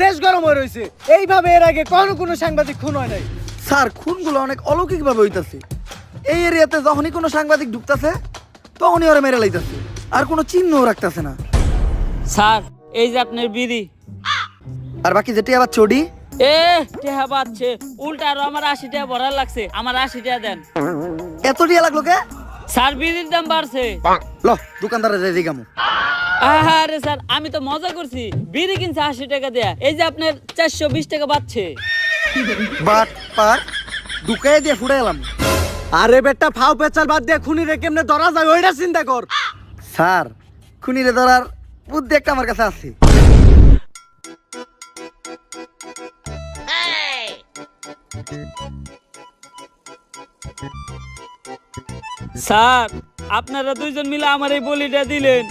দেশ গরম হয়ে রয়েছে। এইভাবে এর আগে কোনো সাংবাদিক খুন হয় নাই। স্যার খুনগুলো অনেক অলৌকিক ভাবে হইতাছে। এই এরিয়াতে যখনই কোনো সাংবাদিক ঢুকতেছে তখনই ওরা মেরে লাইতাছে, আর কোনো চিহ্নও রাখতেছে না। স্যার এই যে আপনার বিড়ি। আর বাকি যেটি আবার চড়ি টেহা বাচ্ছে উল্টা আরো আমার 80 টাকা ভরার লাগছে, আমার 80 টাকা দেন। এত টিয়া লাগলো কে? স্যার বিড়ির দাম বাড়ছে। ল দোকানদারে যাই দিগামু। আরে স্যার আমি তো মজা করছি, বিড়ি কিনছে 80 টাকা দেয়া, এই যে আপনার 420 টাকা বাড়ছে। বাট পার দুকায় দিয়ে ফুড়ে এলাম। আরে বেটা ফাও পেচাল বাদ দিয়ে খুনিরে কেমনে ধরা যায় ওইটা চিন্তা কর। স্যার খুনিরে ধরার বুদ্ধি একটা আমার কাছে আছে। স্যার আপনারা দুইজন মিলে আমার এই বলিটা দিলেন।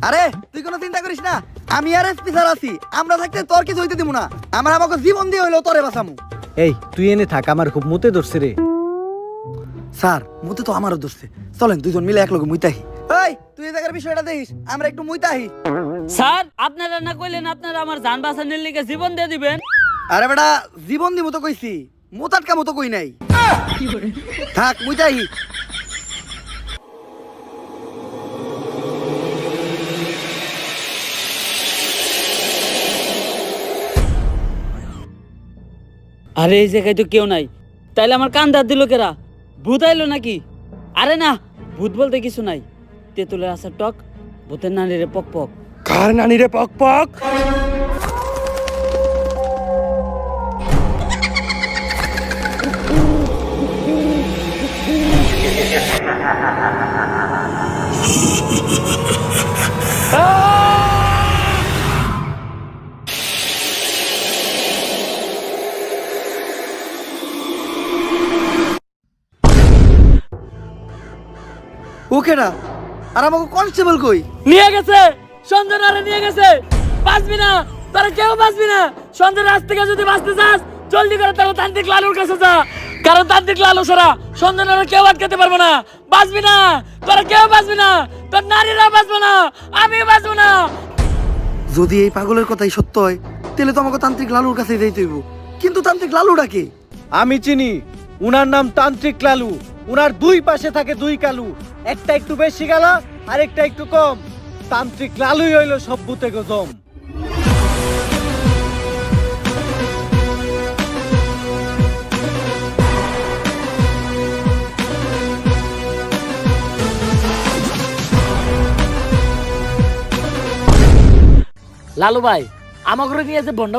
আরে তুই কোনো চিন্তা করিস না, আমি আর এসপি স্যার আছি। আমরা থাকতে তোর কিছু হইতে দিব না। আমরা আমাকে জীবন দিয়ে হইলেও তোরে বাঁচামু। এই তুই এনে থাক, আমার খুব মুতে ধরছে রে। স্যার মুতে তো আমারও ধরছে, চলেন দুজন মিলে এক লগে মুইতাহি। এই তুই এই জায়গার বিষয়টা দেখিস, আমরা একটু মুইতাহি। স্যার আপনারা না কইলেন আপনারা আমার জান বাঁচানোর লিগে জীবন দিয়ে দিবেন। আরে বেটা জীবন দিব তো কইছি, মুতাটকা মতো কই নাই। থাক মুইতাহি। আরে এই জায়গায় তো কেউ নাই, তাইলে আমার কান দাঁত দিল কেরা? ভূত আইলো নাকি? আরে না, ভূত বলতে কিছু নাই। তেঁতুলের আসার টক, ভূতের নানিরে পক পক। কার নানি রে পক পক? ওকেরা আর আমাকে কনস্টেবল কই? নিয়ে গেছে, সঞ্জনারে নিয়ে গেছে। বাঁচবি না, তোরা কেউ বাঁচবি না। সঞ্জনা আজ থেকে যদি বাঁচতে চাস জলদি করে তারা তান্ত্রিক লালুর কাছে যা, কারণ তান্ত্রিক লালু ছাড়া সঞ্জনারে কেউ আটকাতে পারবো না। বাঁচবি না, তোরা কেউ বাঁচবি না, তোর নারীরা বাঁচবো না, আমিও বাঁচবো না। যদি এই পাগলের কথাই সত্য হয় তাহলে তো আমাকে তান্ত্রিক লালুর কাছে যাইতে হইব। কিন্তু তান্ত্রিক লালুটা কে? আমি চিনি, উনার নাম তান্ত্রিক লালু। উনার দুই পাশে থাকে দুই কালু, একটা একটু বেশি গালা আর একটা একটু কম। তান্ত্রিক লালুই হইল সব ভূতে গজম। লালু ভাই আমাকে নিয়ে যে বন্ডামি